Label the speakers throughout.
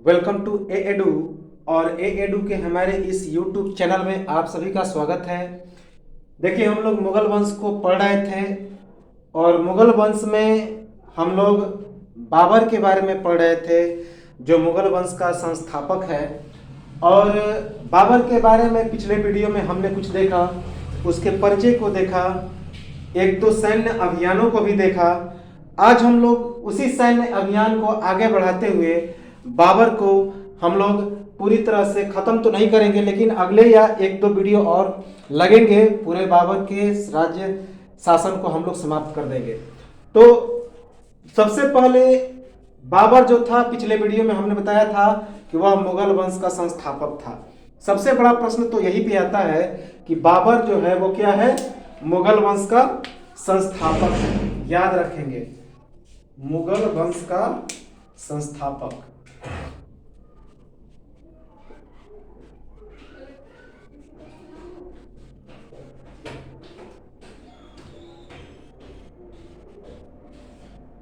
Speaker 1: Welcome to A edu. और ए edu के हमारे इस यूट्यूब चैनल में आप सभी का स्वागत है। देखिए, हम लोग मुगल वंश को पढ़ रहे थे और मुगल वंश में हम लोग बाबर के बारे में पढ़ रहे थे, जो मुगल वंश का संस्थापक है। और बाबर के बारे में पिछले वीडियो में हमने कुछ देखा, उसके परिचय को देखा, एक दो सैन्य अभियानों को भी देखा। आज हम लोग उसी सैन्य अभियान को आगे बढ़ाते हुए बाबर को हम लोग पूरी तरह से खत्म तो नहीं करेंगे, लेकिन अगले या एक दो वीडियो और लगेंगे, पूरे बाबर के राज्य शासन को हम लोग समाप्त कर देंगे। तो सबसे पहले बाबर जो था, पिछले वीडियो में हमने बताया था कि वह मुगल वंश का संस्थापक था। सबसे बड़ा प्रश्न तो यही पे आता है कि बाबर जो है वो क्या है? मुगल वंश का संस्थापक है। याद रखेंगे, मुगल वंश का संस्थापक।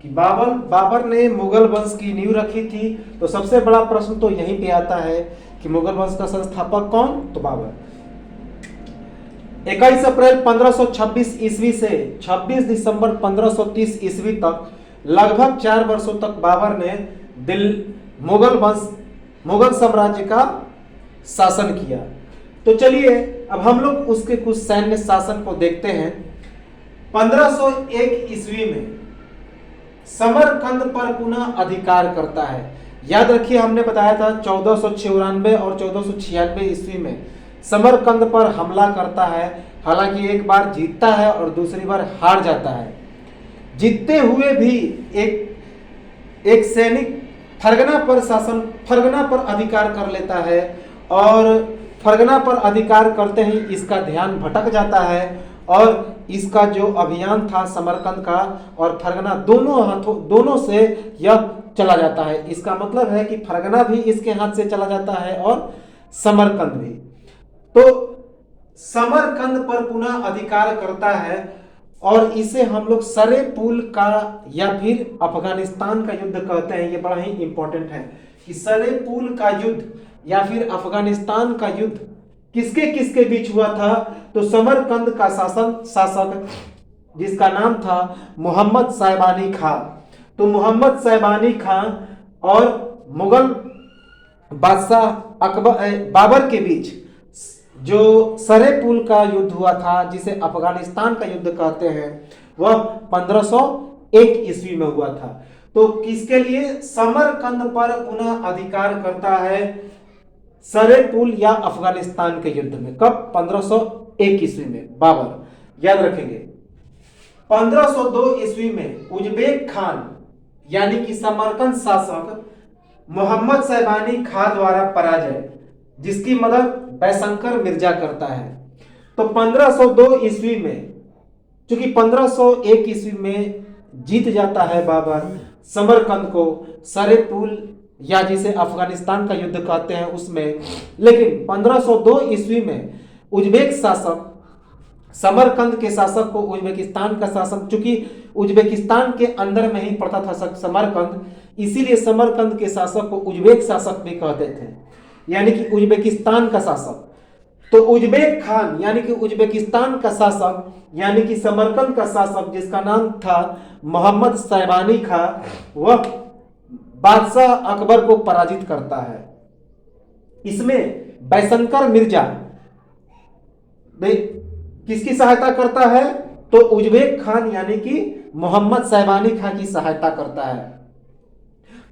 Speaker 1: कि बाबर ने मुगल वंश की नींव रखी थी। तो सबसे बड़ा प्रश्न तो यहीं पे आता है कि मुगल वंश का संस्थापक कौन? तो बाबर। 21 अप्रैल 1526 ईस्वी से 26 दिसंबर 1530 ईस्वी तक लगभग 4 वर्षों तक बाबर ने मुगल साम्राज्य का शासन किया। तो चलिए अब हम लोग उसके कुछ सैन्य शासन को देखते हैं। 1501 ईस्वी में समरकंद पर पुनः अधिकार करता है। याद रखिए, हमने बताया था 1494 और 1496 ईस्वी में समरकंद पर हमला करता है। हालांकि एक बार जीतता है और दूसरी बार हार जाता है। जीतते हुए भी एक सैनिक फरगना पर अधिकार कर लेता है और फरगना पर अधिकार करते ही इसका ध्यान भटक जाता है और इसका जो अभियान था समरकंद का और फरगना दोनों से यह चला जाता है। इसका मतलब है कि फरगना भी इसके हाथ से चला जाता है और समरकंद भी। तो समरकंद पर पुनः अधिकार करता है और इसे हम लोग सरे पुल का या फिर अफगानिस्तान का युद्ध कहते हैं। ये बड़ा ही इंपॉर्टेंट है कि सरे पुल का युद्ध या फिर अफगानिस्तान का युद्ध किसके किसके बीच हुआ था? तो समरकंद का शासक जिसका नाम था मोहम्मद साहिबानी खां। तो मोहम्मद साहिबानी खां और मुगल बादशाह बाबर के बीच जो सरे पुल का युद्ध हुआ था, जिसे अफगानिस्तान का युद्ध कहते हैं, वह 1501 ईस्वी में हुआ था। तो किसके लिए? समरकंद पर पुनः अधिकार करता है सरे पुल या अफगानिस्तान के युद्ध में। कब? 1501 ईस्वी में बाबर। याद रखेंगे। 1502 ईस्वी में उज्बेक खान यानी कि समरकंद शासक मोहम्मद साहिबानी खां द्वारा पराजय, जिसकी मदद बैशंकर मिर्जा करता है। तो 1502 ईस्वी में, चूंकि 1501 ईस्वी में जीत जाता है बाबर समरकंद को सरे पुल या जिसे अफगानिस्तान का युद्ध कहते हैं उसमें, लेकिन 1502 ईस्वी में उज्बेक शासक समरकंद के शासक को उज्बेकिस्तान का शासक, चूंकि उज्बेकिस्तान के अंदर में ही पड़ता था समरकंद, इसीलिए समरकंद के शासक को उज्बेक शासक भी कहते थे, यानी कि उज्बेकिस्तान का शासक। तो उज्बेक खान यानी कि उज्बेकिस्तान का शासक यानी कि समरकंद का शासक, जिसका नाम था मोहम्मद साहिबानी खां, वह बादशाह अकबर को पराजित करता है। इसमें बैशंकर मिर्जा किसकी सहायता करता है? तो उज्बेक खान यानी कि मोहम्मद साहिबानी खां की सहायता करता है।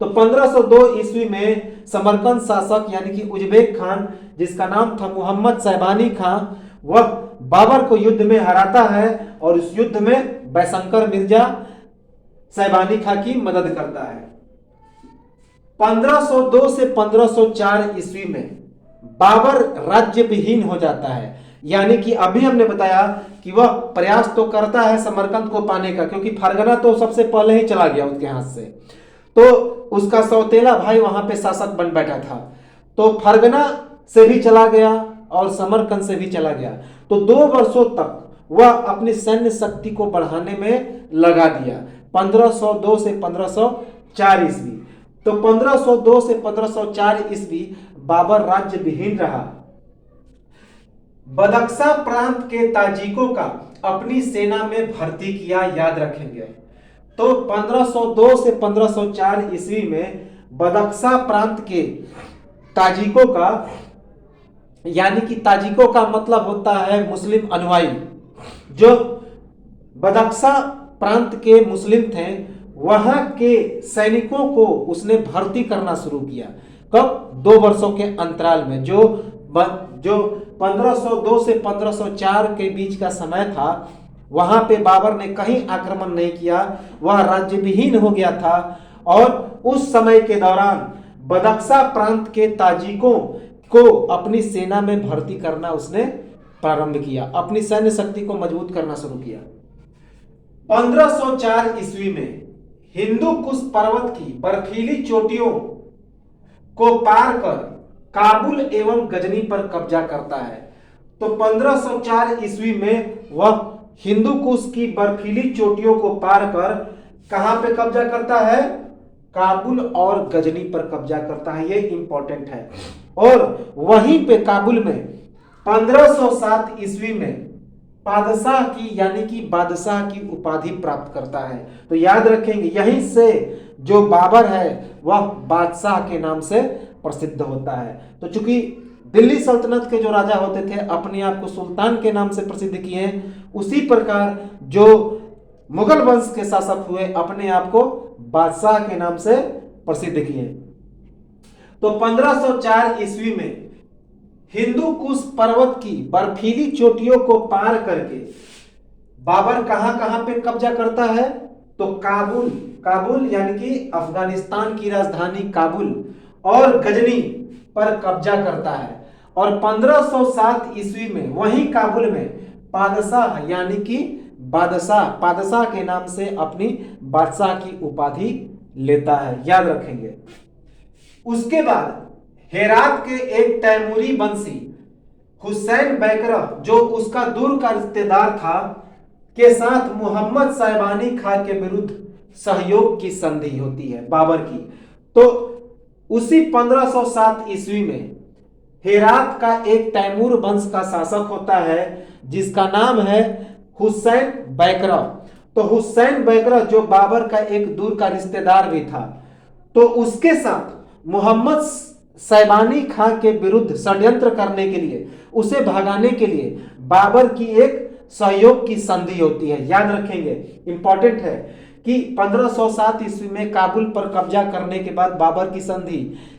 Speaker 1: तो 1502 ईस्वी में समरकंद शासक यानी कि उज्बेक खान, जिसका नाम था मोहम्मद साहिबानी खां, वह बाबर को युद्ध में हराता है और इस युद्ध में बैशंकर मिर्जा साहिबानी खां की मदद करता है। 1502 से 1504 ईस्वी में बाबर राज्य विहीन हो जाता है। यानी कि अभी हमने बताया कि वह प्रयास तो करता है समरकंद को पाने का, क्योंकि फरगना तो सबसे पहले ही चला गया उसके हाथ से, तो उसका सौतेला भाई वहां पे शासक बन बैठा था। तो फरगना से भी चला गया और समरकंद से भी चला गया। तो 2 वर्षों तक वह अपनी सैन्य शक्ति को बढ़ाने में लगा दिया, 1502 से 1504 ईस्वी। तो 1502 से 1504 ईस्वी बाबर राज्य विहीन रहा। बदख्शा प्रांत के ताजिकों का अपनी सेना में भर्ती किया, याद रखेंगे। तो 1502 से 1504 ईस्वी में बदख्शा प्रांत के ताजिकों का, यानी कि ताजिकों का मतलब होता है मुस्लिम अनुयायी, जो बदख्शा प्रांत के मुस्लिम थे, वहां के सैनिकों को उसने भर्ती करना शुरू किया। कब? 2 वर्षों के अंतराल में। जो 1502 से 1504 के बीच का समय था, वहां पे बाबर ने कहीं आक्रमण नहीं किया, वह राज्य विहीन हो गया था। और उस समय के दौरान बदख्शा प्रांत के ताजिकों को अपनी सेना में भर्ती करना उसने प्रारंभ किया, अपनी सैन्य शक्ति को मजबूत करना शुरू किया। 1504 ईस्वी में हिंदू कुश पर्वत की बर्फीली चोटियों को पार कर काबुल एवं गजनी पर कब्जा करता है। तो 1504 ईस्वी में वह हिंदू कुश की बर्फीली चोटियों को पार कर कहां पे कब्जा करता है? काबुल और गजनी पर कब्जा करता है। ये इंपॉर्टेंट है। और वहीं पे काबुल में 1507 ईस्वी में बादशाह की, यानी कि बादशाह की उपाधि प्राप्त करता है। तो याद रखेंगे, यहीं से जो बाबर है वह बादशाह के नाम से प्रसिद्ध होता है। तो चूंकि दिल्ली सल्तनत के जो राजा होते थे अपने आप को सुल्तान के नाम से प्रसिद्ध किए, उसी प्रकार जो मुगल वंश के शासक हुए अपने आप को बादशाह के नाम से प्रसिद्ध किए। तो 1504 ईस्वी में हिंदू कुश पर्वत की बर्फीली चोटियों को पार करके बाबर कहां कहां पे कब्जा करता है? तो काबुल यानी कि अफगानिस्तान की राजधानी काबुल और गजनी पर कब्जा करता है। और 1507 ईस्वी में वही काबुल में पादशाह, यानी कि पादशाह के नाम से अपनी बादशाह की उपाधि लेता है, याद रखेंगे। उसके बाद हेरात के एक तैमूरी वंशी हुसैन बैकरा, जो उसका दूर का रिश्तेदार था, के साथ मोहम्मद साहिबानी खां के विरुद्ध सहयोग की संधि होती है बाबर की। तो उसी 1507 ईस्वी में हेरात का एक तैमूर वंश का शासक होता है जिसका नाम है हुसैन बैकरा। तो हुसैन बैकरा जो बाबर का एक दूर का रिश्तेदार भी था, तो उसके साथ मोहम्मद साहिबानी खां के विरुद्ध षड्यंत्र करने के लिए, उसे भगाने के लिए बाबर की एक सहयोग की संधि होती है, याद रखेंगे। इंपॉर्टेंट है कि 1507 ईस्वी में काबुल पर कब्जा करने के बाद बाबर की संधि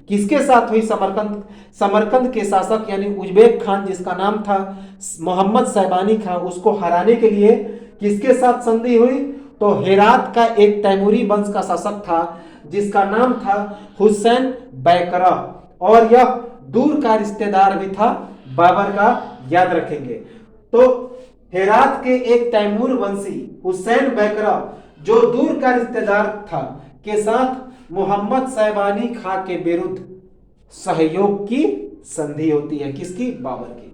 Speaker 1: किसके साथ हुई? समरकंद के शासक यानी उज्बेक खान, जिसका नाम था मोहम्मद साहिबानी खां, उसको हराने के लिए किसके साथ संधि हुई? तो हेरात का एक तैमूरी वंश का शासक था जिसका नाम था हुसैन बैकरा, और यह दूर का रिश्तेदार भी था बाबर का, याद रखेंगे। तो हेरात के एक तैमूर वंशी हुसैन बैकरा जो दूर का रिश्तेदार था के साथ मोहम्मद साहिबानी खां के विरुद्ध सहयोग की संधि होती है, किसकी? बाबर की।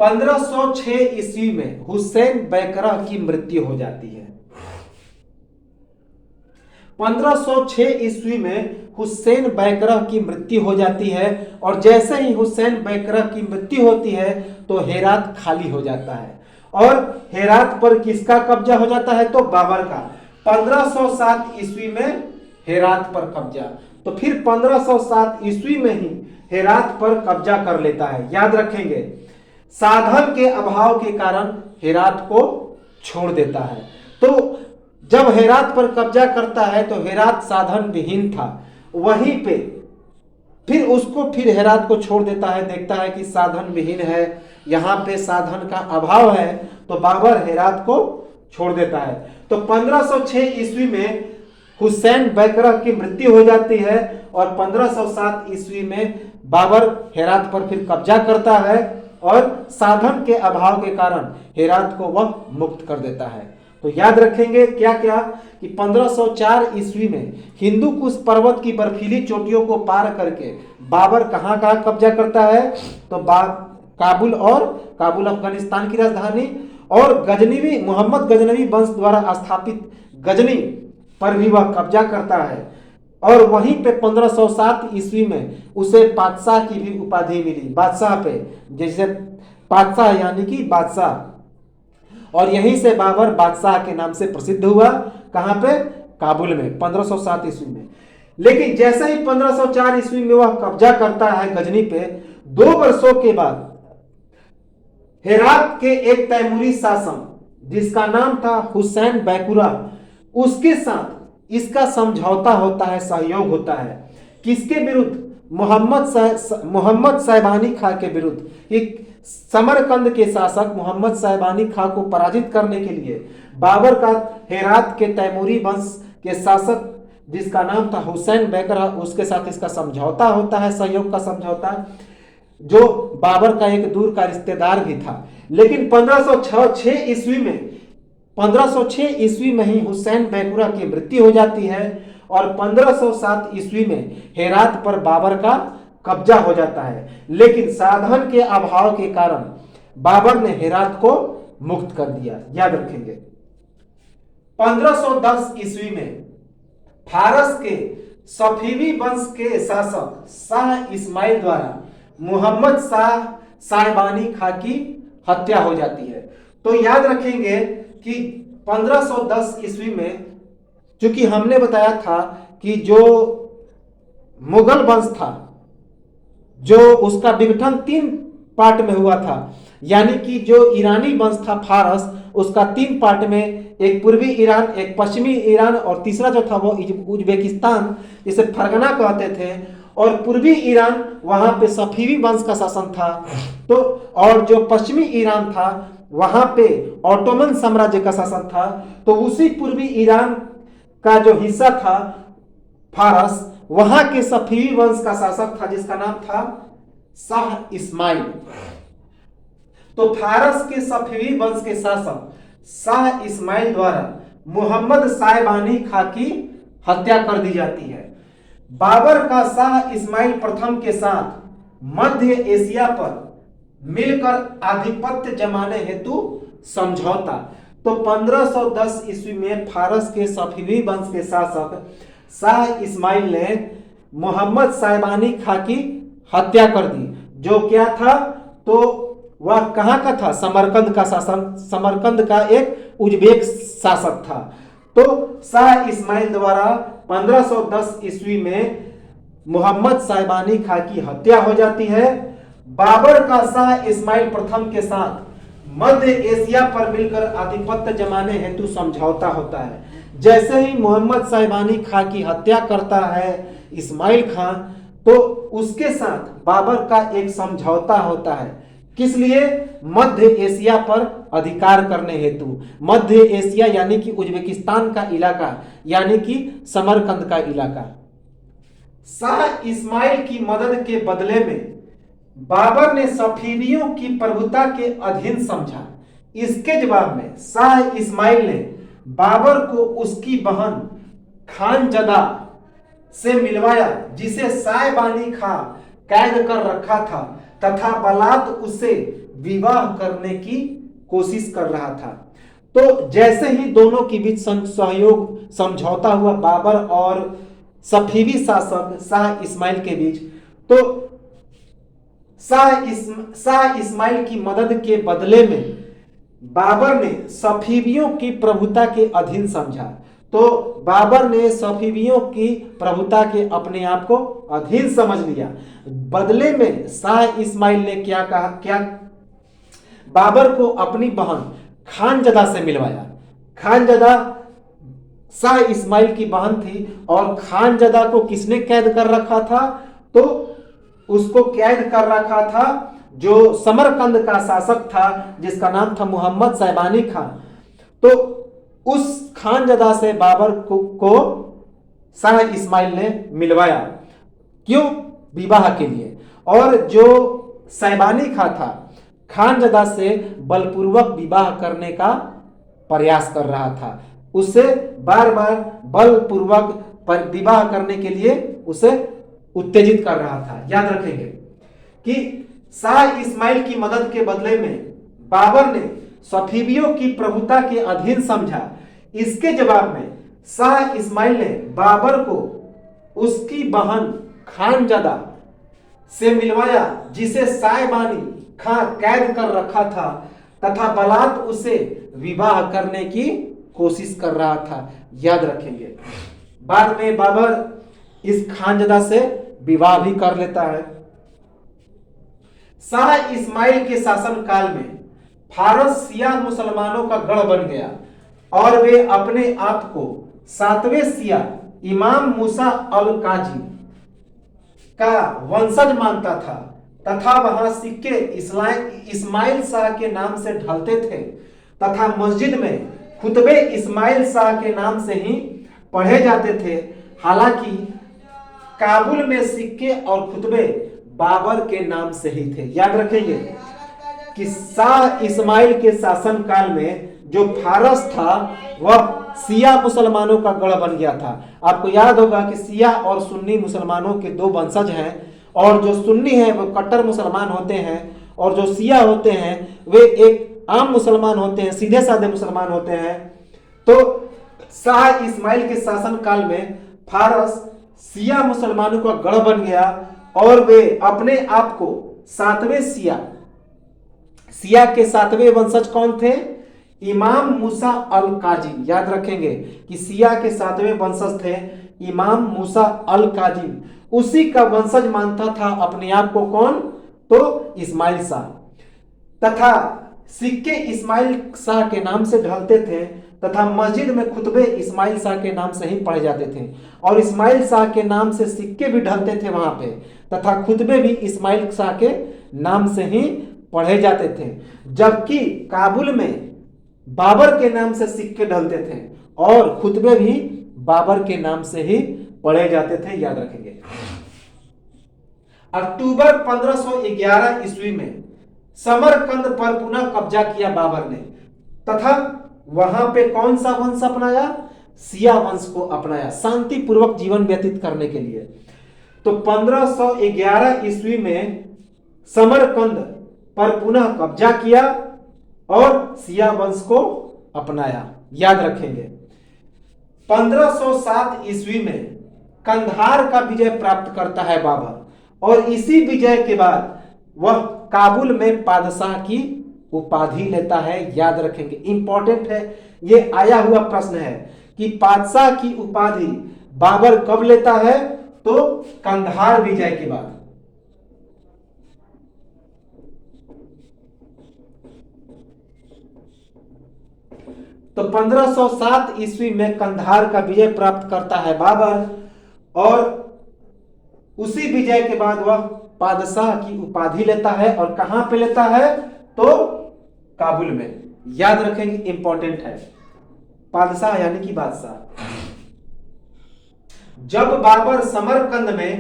Speaker 1: 1506 ईस्वी में हुसैन बैकरा की मृत्यु हो जाती है। 1506 ईस्वी में हुसैन बैकरा की मृत्यु हो जाती है, और जैसे ही हुसैन बैकरा की मृत्यु होती है तो हेरात खाली हो जाता है। और हेरात पर किसका कब्जा हो जाता है? तो बाबर का। 1507 ईस्वी में हेरात पर कब्जा, तो फिर 1507 ईस्वी में ही हेरात पर कब्जा कर लेता है, याद रखेंगे। साधन के अभाव के कारण हेरात को छोड़ देता है। तो जब हेरात पर कब्जा करता है तो हेरात साधन विहीन था, वहीं पे फिर हेरात को छोड़ देता है, देखता है कि साधन विहीन है, यहाँ पे साधन का अभाव है, तो बाबर हेरात को छोड़ देता है। तो 1506 ईस्वी में हुसैन बैकरा की मृत्यु हो जाती है, और 1507 ईस्वी में बाबर हेरात पर फिर कब्जा करता है, और साधन के अभाव के कारण हेरात को वह मुक्त कर देता है। तो याद रखेंगे क्या क्या कि 1504 ईस्वी में हिंदू कुश पर्वत की बर्फीली चोटियों को पार करके बाबर कहाँ कहाँ कब्जा करता है? तो काबुल अफगानिस्तान की राजधानी, और गजनवी मोहम्मद गजनवी वंश द्वारा स्थापित गजनी पर भी वह कब्जा करता है और वहीं पे 1507 ईस्वी में उसे पातशाह की भी उपाधि मिली, बादशाह पे, जैसे पातशाह यानी कि बादशाह। और यहीं से बाबर बादशाह के नाम से प्रसिद्ध हुआ। कहां पे? काबुल में 1507 ईस्वी में। लेकिन जैसे ही 1504 ईस्वी में वह कब्जा करता है गजनी पे, 2 वर्षों के बाद हेरात के एक तैमूरी शासक जिसका नाम था हुसैन बैकुरा, उसके साथ इसका समझौता होता है, सहयोग होता है। किसके विरुद्ध? मोहम्मद साहिबानी खां के विरुद्ध। एक समरकंद के शासक मोहम्मद साहिबानी खां को पराजित करने के लिए बाबर का हेरात के तैमूरी वंश के शासक जिसका नाम था हुसैन बैकुरा, उसके साथ इसका समझौता होता है, सहयोग का समझौता, जो बाबर का एक दूर का रिश्तेदार भी था। लेकिन 1506 ईस्वी में ही हुसैन बैकुरा की मृत्यु हो जाती है और 1507 ईस्वी में हेरात पर बाबर का कब्जा हो जाता है। लेकिन साधन के अभाव के कारण बाबर ने हेरात को मुक्त कर दिया। याद रखेंगे। 1510 ईस्वी में फारस के सफीवी वंश के शासक शाह इस्माइल द्वारा मोहम्मद साहिबानी खां की हत्या हो जाती है। तो याद रखेंगे कि 1510 ईस्वी में, चूंकि हमने बताया था कि जो मुगल वंश था, जो उसका विघटन 3 पार्ट में हुआ था, यानी कि जो ईरानी वंश था फारस, उसका 3 पार्ट में, एक पूर्वी ईरान, एक पश्चिमी ईरान और तीसरा जो था वो उज्बेकिस्तान, जिसे फरगना कहते थे। और पूर्वी ईरान, वहां पे सफीवी वंश का शासन था। तो और जो पश्चिमी ईरान था, वहां पे ऑटोमन साम्राज्य का शासन था। तो उसी पूर्वी ईरान का जो हिस्सा था फारस, वहां के सफीवी वंश का शासक था जिसका नाम था शाह इस्माइल। तो फारस के सफीवी वंश के शासक शाह इस्माइल द्वारा मोहम्मद साहिबानी खां की हत्या कर दी जाती है। बाबर का शाह इस्माइल प्रथम के साथ मध्य एशिया पर मिलकर आधिपत्य जमाने हेतु समझौता। तो 1510 ईस्वी में फारस के सफीवी वंश के शासक शाह इस्माइल ने मोहम्मद साहिबानी खां की हत्या कर दी, जो क्या था? तो वह कहां का था? समरकंद का शासन, समरकंद का एक उज्बेक शासक था। तो शाह इस्माइल द्वारा 1510 ईस्वी में मोहम्मद साहिबानी खां की हत्या हो जाती है। बाबर का शाह इस्माइल प्रथम के साथ मध्य एशिया पर मिलकर आधिपत्य जमाने हेतु समझौता होता है। जैसे ही मोहम्मद साहिबानी खां की हत्या करता है इस्माइल खां, तो उसके साथ बाबर का एक समझौता होता है। किस लिए? मध्य एशिया पर अधिकार करने हेतु। मध्य एशिया यानी कि उज्बेकिस्तान का इलाका, यानी कि समरकंद का इलाका। शाह इस्माइल की मदद के बदले में बाबर ने सफीवियों की प्रभुता के अधीन समझा। इसके जवाब में शाह इस्माइल ने बाबर को उसकी बहन खानजदा से मिलवाया, जिसे साहिबानी खां कैद कर रखा था, तथा बलात् उससे विवाह करने की कोशिश कर रहा था। तो जैसे ही दोनों के बीच सहयोग समझौता हुआ बाबर और सफीवी शासक शाह इस्माइल के बीच, तो शाह इस्माइल की मदद के बदले में बाबर ने सफीवियों की प्रभुता के अधीन समझा। तो बाबर ने सफीवियों की प्रभुता के अपने आप को अधीन समझ लिया। बदले में शाह इस्माइल ने क्या कहा? क्या बाबर को अपनी बहन खानजदा से मिलवाया। खानजदा शाह इस्माइल की बहन थी और खानजदा को किसने कैद कर रखा था? तो उसको कैद कर रखा था जो समरकंद का शासक था जिसका नाम था मोहम्मद साहिबानी खां। तो उस खानजदा से बाबर को शाह इस्माइल ने मिलवाया। क्यों? विवाह के लिए। और जो साहिबानी खां था खानजदा से बलपूर्वक विवाह करने का प्रयास कर रहा था, उससे बार बार बलपूर्वक विवाह करने के लिए उसे उत्तेजित कर रहा था। याद रखेंगे कि शाह इस्माइल की मदद के बदले में बाबर ने सफीवियों की प्रभुता के अधीन समझा। इसके जवाब में शाह इस्माइल ने बाबर को उसकी बहन खानजदा से मिलवाया, जिसे साहिबानी खां कैद कर रखा था तथा बलात् उसे विवाह करने की कोशिश कर रहा था। याद रखेंगे, बाद में बाबर इस खानजदा से विवाह भी कर लेता है। शाह इस्माइल के शासन काल में फारस शिया मुसलमानों का गढ़ बन गया और वे अपने आप को 7वें शिया इमाम मूसा अल काजी का वंशज मानता था तथा वहां सिक्के इस्माइल शाह के नाम से ढलते थे तथा मस्जिद में खुतबे इस्माइल शाह के नाम से ही पढ़े जाते थे। हालांकि काबुल में सिक्के और खुतबे बाबर के नाम से ही थे। याद रखेंगे कि शाह इस्माइल के शासन काल में जो फारस था वह शिया मुसलमानों का गढ़ बन गया था। आपको याद होगा कि शिया और सुन्नी मुसलमानों के दो वंशज हैं, और जो सुन्नी है वो कट्टर मुसलमान होते हैं और जो शिया होते हैं वे एक आम मुसलमान होते हैं, सीधे साधे मुसलमान होते हैं। तो शाह इस्माइल के शासन काल में फारस शिया मुसलमानों का गढ़ बन गया और वे अपने आप को 7वें शिया के 7वें वंशज कौन थे? इमाम मूसा अल काजिम। याद रखेंगे कि शिया के 7वें वंशज थे इमाम मूसा अल काजिम। उसी का वंशज मानता था अपने आप को कौन? तो इस्माइल शाह। तथा सिक्के इस्माइल शाह के नाम से ढलते थे तथा मस्जिद में खुतबे इस्माइल शाह के नाम से ही पढ़े जाते थे, और इस्माइल शाह के नाम से सिक्के भी ढलते थे वहां पे तथा खुतबे भी इस्माइल शाह के नाम से ही पढ़े जाते थे। जबकि काबुल में बाबर के नाम से सिक्के ढलते थे और खुतबे भी बाबर के नाम से ही पढ़े जाते थे। याद रखेंगे। अक्टूबर 1511 ईस्वी में समरकंद पर पुनः कब्जा किया बाबर ने तथा वहां पे कौन सा वंश अपनाया? शिया वंश को अपनाया, शांतिपूर्वक जीवन व्यतीत करने के लिए। तो 1511 ईस्वी में समरकंद पर पुनः कब्जा किया और शिया वंश को अपनाया। याद रखेंगे। 1507 ईस्वी में कंधार का विजय प्राप्त करता है बाबर, और इसी विजय के बाद वह काबुल में पादशाह की उपाधि लेता है। याद रखेंगे, इंपॉर्टेंट है, यह आया हुआ प्रश्न है कि पादशाह की उपाधि बाबर कब लेता है? तो कंधार विजय के बाद। तो 1507 ईस्वी में कंधार का विजय प्राप्त करता है बाबर, और उसी विजय के बाद वह पादशाह की उपाधि लेता है। और कहां पे लेता है? तो काबुल में। याद रखेंगे, इंपॉर्टेंट है। पादशाह यानी कि बादशाह। जब बाबर समरकंद में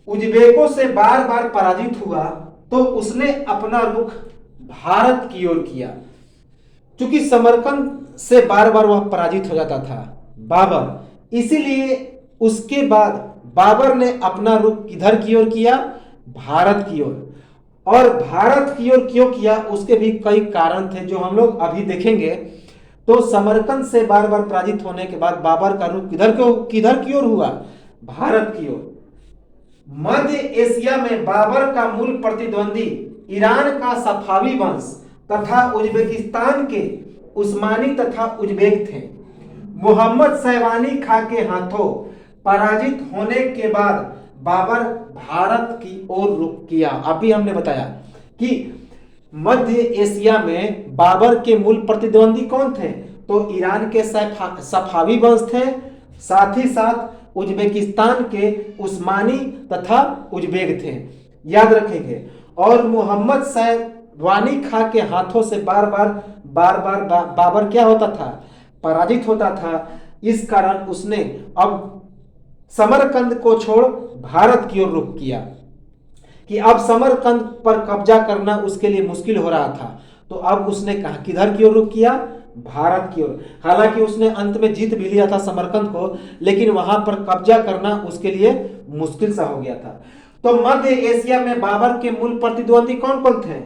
Speaker 1: उज्बेकों से बार बार पराजित हुआ तो उसने अपना रुख भारत की ओर किया। क्योंकि समरकंद से बार बार वह पराजित हो जाता था बाबर, इसीलिए उसके बाद बाबर ने अपना रुख किधर की ओर किया? भारत की ओर। और भारत की ओर क्यों किया? उसके भी कई कारण थे जो हम लोग अभी देखेंगे। तो समरकंद से बार बार पराजित होने के बाद बाबर का रुख किधर की ओर हुआ? भारत की ओर। मध्य एशिया में बाबर का मूल प्रतिद्वंदी ईरान का सफावी वंश तथा उज्बेकिस्तान के उस्मानी तथा उज्बेक थे। मोहम्मद साहिबानी खां के हाथों पराजित होने के बाद बाबर भारत की ओर रुख किया। अभी हमने बताया कि मध्य एशिया में बाबर के मूल प्रतिद्वंदी कौन थे? तो ईरान के सफावी वंश थे, साथ ही साथ उज्बेकिस्तान के उस्मानी तथा उज्बेक थे। याद रखेंगे। और मोहम्मद साहिबानी खां के हाथों से बार बार बाबर क्या होता था? पराजित होता था। इस कारण उसने अब समरकंद को छोड़ भारत की ओर रुख किया कि अब समरकंद पर कब्जा करना उसके लिए मुश्किल हो रहा था। तो अब उसने कहा किधर की ओर रुख किया? भारत की ओर। हालांकि उसने अंत में जीत भी लिया था समरकंद को, लेकिन वहां पर कब्जा करना उसके लिए मुश्किल सा हो गया था। तो मध्य एशिया में बाबर के मूल प्रतिद्वंदी कौन कौन थे?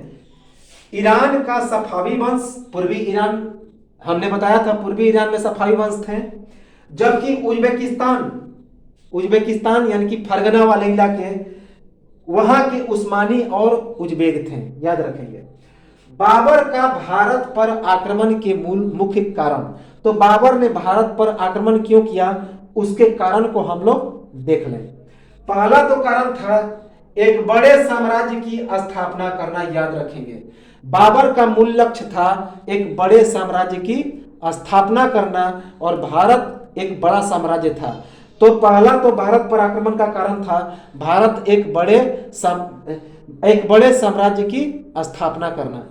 Speaker 1: ईरान का सफावी वंश, पूर्वी ईरान, हमने बताया था पूर्वी ईरान में सफावी वंश थे। जबकि उज्बेकिस्तान यानी कि फरगना वाले इलाके, वहां के उस्मानी और उज्बेक थे। याद रखेंगे। बाबर का भारत पर आक्रमण के मुख्य कारण, तो बाबर ने भारत पर आक्रमण क्यों किया, उसके कारण को हम लोग देख लें। पहला तो कारण था एक बड़े साम्राज्य की स्थापना करना। याद रखेंगे, बाबर का मूल लक्ष्य था एक बड़े साम्राज्य की स्थापना करना, और भारत एक बड़ा साम्राज्य था। तो पहला तो भारत पर आक्रमण का कारण था भारत एक बड़े साम्राज्य की स्थापना करना।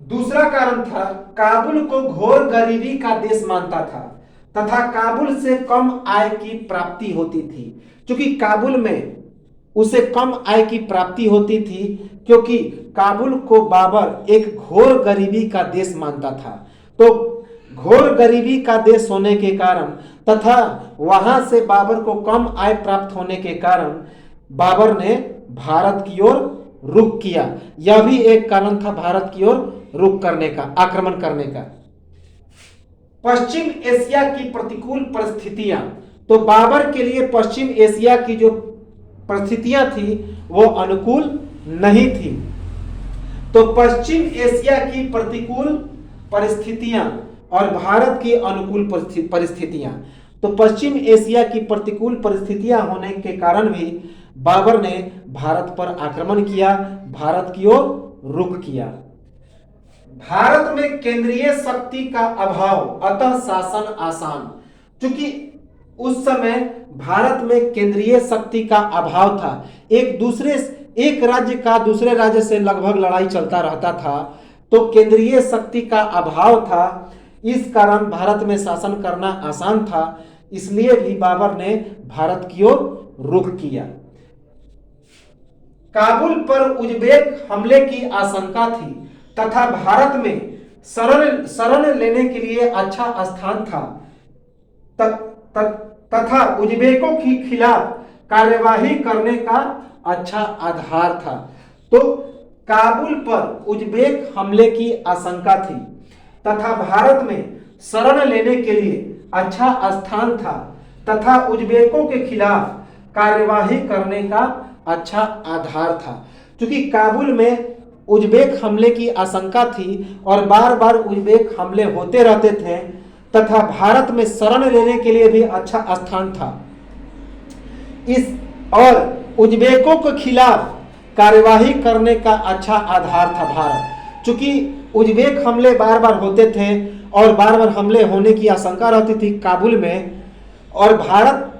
Speaker 1: दूसरा कारण था काबुल को घोर गरीबी का देश मानता था तथा काबुल से कम आय की प्राप्ति होती थी। क्योंकि काबुल में उसे कम आय की प्राप्ति होती थी, क्योंकि काबुल को बाबर एक घोर गरीबी का देश मानता था। तो घोर गरीबी का देश होने के कारण तथा वहां से बाबर को कम आय प्राप्त होने के कारण बाबर ने भारत की ओर रुख किया। यह भी एक कारण था भारत की ओर रुख करने का, आक्रमण करने का। पश्चिम एशिया की प्रतिकूल परिस्थितियां, तो बाबर के लिए पश्चिम एशिया की जो परिस्थितियां थी वो अनुकूल नहीं थी। तो पश्चिम एशिया की प्रतिकूल परिस्थितियां और भारत की अनुकूल परिस्थितियां, तो पश्चिम एशिया की प्रतिकूल परिस्थितियां होने के कारण भी बाबर ने भारत पर आक्रमण किया, भारत की ओर रुख किया। भारत में केंद्रीय शक्ति का अभाव, अतः शासन आसान। क्योंकि उस समय भारत में केंद्रीय शक्ति का अभाव था, एक राज्य का दूसरे राज्य से लगभग लड़ाई चलता रहता था, तो केंद्रीय शक्ति का अभाव था। इस कारण भारत में शासन करना आसान था, इसलिए भी बाबर ने भारत की ओर रुख किया। काबुल पर उज्बेक हमले की आशंका थी तथा भारत में शरण लेने के लिए अच्छा स्थान था तथा उज्बेकों के खिलाफ कार्यवाही करने का अच्छा आधार था। तो काबुल पर उज्बेक हमले की आशंका थी तथा भारत में शरण लेने के लिए अच्छा स्थान था तथा उज्बेकों के खिलाफ कार्यवाही करने का अच्छा आधार था। क्योंकि काबुल में उज्बेक हमले की आशंका थी और बार बार उज्बेक हमले होते रहते थे तथा भारत में शरण लेने के लिए भी अच्छा स्थान था। और उज्बेकों के खिलाफ कार्यवाही करने का अच्छा आधार था भारत। चूंकि उज्बेक हमले बार बार होते थे और बार बार हमले होने की आशंका रहती थी काबुल में, और भारत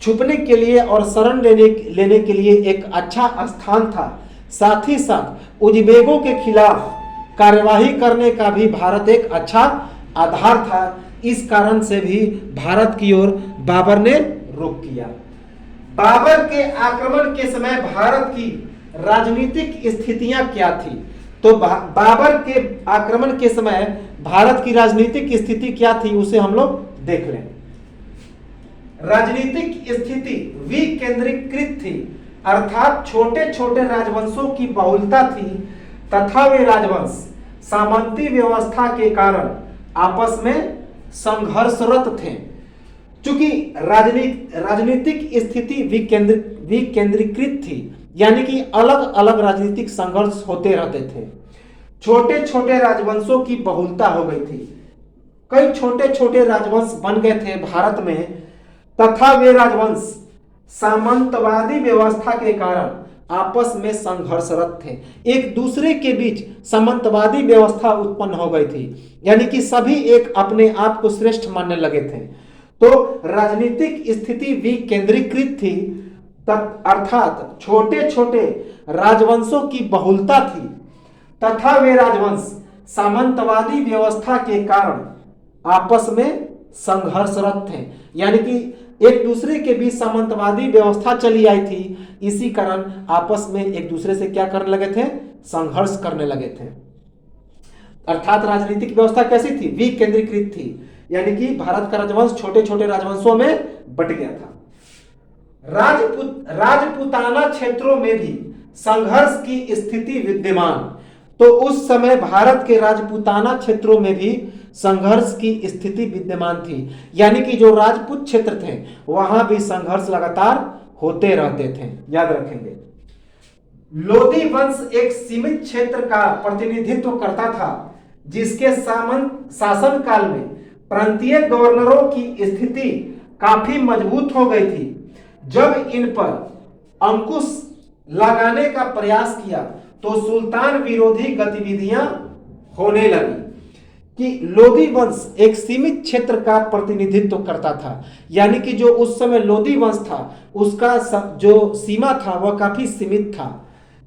Speaker 1: छुपने के लिए और शरण लेने के लिए एक अच्छा स्थान था। साथ ही साथ उज्बेकों के खिलाफ कार्यवाही करने का भी भारत एक अच्छा आधार था। इस कारण से भी भारत की ओर बाबर ने रुख किया। बाबर के आक्रमण के समय भारत की राजनीतिक स्थितियां क्या थी? तो बाबर के आक्रमण के समय भारत की राजनीतिक स्थिति क्या थी, उसे हम लोग देख लें। राजनीतिक स्थिति विकेंद्रीकृत थी, अर्थात छोटे छोटे राजवंशों की बहुलता थी तथा वे राजवंश सामंती व्यवस्था के कारण आपस में संघर्षरत थे। चूंकि राजनीतिक स्थिति विकेंद्रीकृत थी, यानी कि अलग अलग राजनीतिक संघर्ष होते रहते थे। छोटे छोटे राजवंशों की बहुलता हो गई थी, कई छोटे छोटे राजवंश बन गए थे भारत में तथा वे राजवंश सामंतवादी व्यवस्था के कारण आपस में संघर्षरत थे। एक दूसरे के बीच सामंतवादी व्यवस्था उत्पन्न हो गई थी, यानी कि सभी एक अपने आप को श्रेष्ठ मानने लगे थे। तो राजनीतिक स्थिति विकेंद्रीकृत थी, अर्थात छोटे छोटे राजवंशों की बहुलता थी तथा वे राजवंश सामंतवादी व्यवस्था के कारण आपस में संघर्षरत थे, यानी कि एक दूसरे के बीच सामंतवादी व्यवस्था चली आई थी। इसी कारण आपस में एक दूसरे से क्या करने लगे थे? संघर्ष करने लगे थे। अर्थात राजनीतिक व्यवस्था कैसी थी? विकेंद्रीकृत थी, यानी कि भारत का राजवंश छोटे छोटे राजवंशों में बट गया था। राजपूताना क्षेत्रों में भी संघर्ष की स्थिति विद्यमान, तो उस समय भारत के राजपूताना क्षेत्रों में भी संघर्ष की स्थिति विद्यमान थी, यानी कि जो राजपूत क्षेत्र थे वहां भी संघर्ष लगातार होते रहते थे। याद रखेंगे, लोधी वंश एक सीमित क्षेत्र का प्रतिनिधित्व करता था, जिसके शासन काल में प्रांतीय गवर्नरों की स्थिति काफी मजबूत हो गई थी। जब इन पर अंकुश लगाने का प्रयास किया तो सुल्तान विरोधी गतिविधियां होने लगी। कि लोधी वंश एक सीमित क्षेत्र का प्रतिनिधित्व करता था, यानी कि जो उस समय लोधी वंश था उसका जो सीमा था वह काफी सीमित था,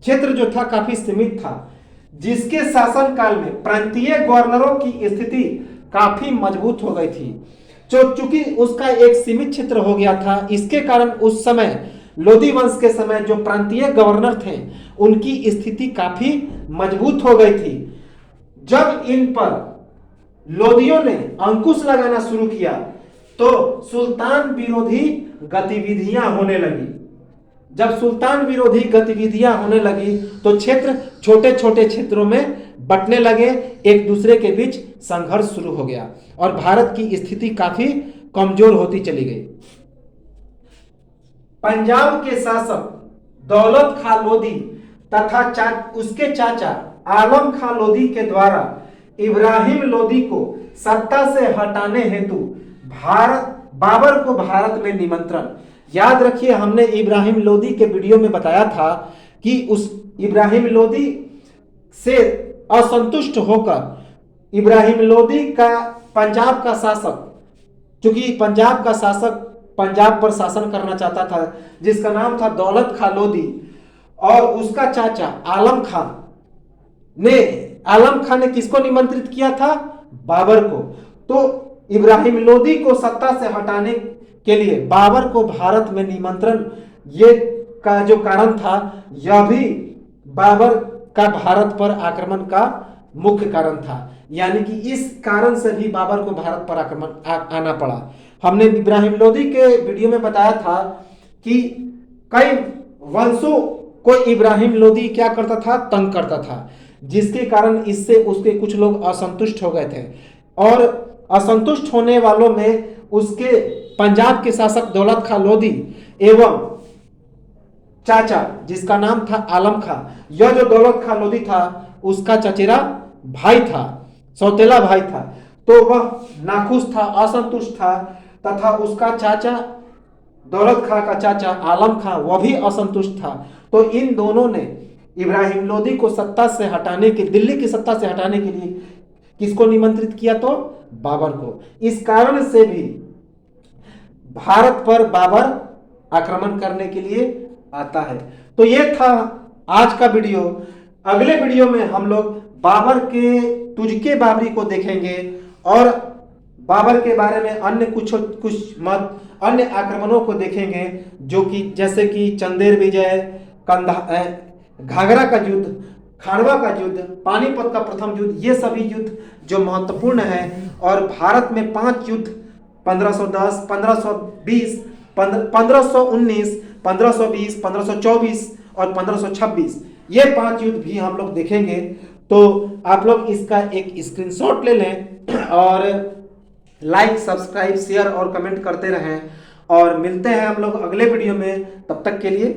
Speaker 1: क्षेत्र जो था काफी सीमित था, जिसके शासन काल में प्रांतीय गवर्नरों की स्थिति काफी मजबूत हो गई थी। चूंकि उसका एक सीमित क्षेत्र हो गया था, इसके कारण उस समय लोधी वंश के समय जो प्रांतीय गवर्नर थे उनकी स्थिति काफी मजबूत हो गई थी। जब इन पर लोधियों ने अंकुश लगाना शुरू किया तो सुल्तान विरोधी गतिविधियां होने लगी। जब सुल्तान विरोधी गतिविधियां होने लगी तो क्षेत्र छोटे छोटे क्षेत्रों में बंटने लगे, एक दूसरे के बीच संघर्ष शुरू हो गया और भारत की स्थिति काफी कमजोर होती चली गई। पंजाब के शासक दौलत खां लोधी तथा उसके चाचा आलम खां लोधी के द्वारा इब्राहिम लोधी को सत्ता से हटाने हेतु बाबर को भारत में निमंत्रण। याद रखिए, हमने इब्राहिम लोधी के वीडियो में बताया था कि उस इब्राहिम लोधी से असंतुष्ट होकर इब्राहिम लोधी का पंजाब का शासक, क्योंकि पंजाब का शासक पंजाब पर शासन करना चाहता था जिसका नाम था दौलत खां लोधी, और उसका चाचा आलम खां ने किसको निमंत्रित किया था? बाबर को। तो इब्राहिम लोधी को सत्ता से हटाने के लिए बाबर को भारत में निमंत्रण, ये का जो कारण था यह भी बाबर का भारत पर आक्रमण का मुख्य कारण था, यानी कि इस कारण से भी बाबर को भारत पर आक्रमण आना पड़ा। हमने इब्राहिम लोधी के वीडियो में बताया था कि कई वंशों को इब्राहिम लोधी क्या करता था? तंग करता था, जिसके कारण इससे उसके कुछ लोग असंतुष्ट हो गए थे, और असंतुष्ट होने वालों में उसके पंजाब के शासक दौलत खां लोधी एवं चाचा जिसका नाम था आलम खां, यह जो दौलत खां लोधी था उसका चचेरा भाई था, सौतेला भाई था, तो वह नाखुश था, असंतुष्ट था, तथा उसका चाचा दौलत खां का चाचा आलम खां वह भी असंतुष्ट था। तो इन दोनों ने इब्राहिम लोधी को सत्ता से हटाने के, दिल्ली की सत्ता से हटाने के लिए किसको निमंत्रित किया? तो बाबर को। इस कारण से भी भारत पर बाबर आक्रमण करने के लिए आता है। तो ये था आज का वीडियो। अगले वीडियो में हम लोग बाबर के तुजके बाबरी को देखेंगे और बाबर के बारे में अन्य कुछ मत अन्य आक्रमणों को देखेंगे, जो कि जैसे कि चंदेर विजय, घाघरा का युद्ध, खानवा का युद्ध, पानीपत का प्रथम युद्ध, ये सभी युद्ध जो महत्वपूर्ण है। और भारत में 5 युद्ध 1510, 1520, 1519, 1520, 1524 और 1526, ये 5 युद्ध भी हम लोग देखेंगे। तो आप लोग इसका एक स्क्रीनशॉट ले लें और लाइक, सब्सक्राइब, शेयर और कमेंट करते रहें, और मिलते हैं हम लोग अगले वीडियो में। तब तक के लिए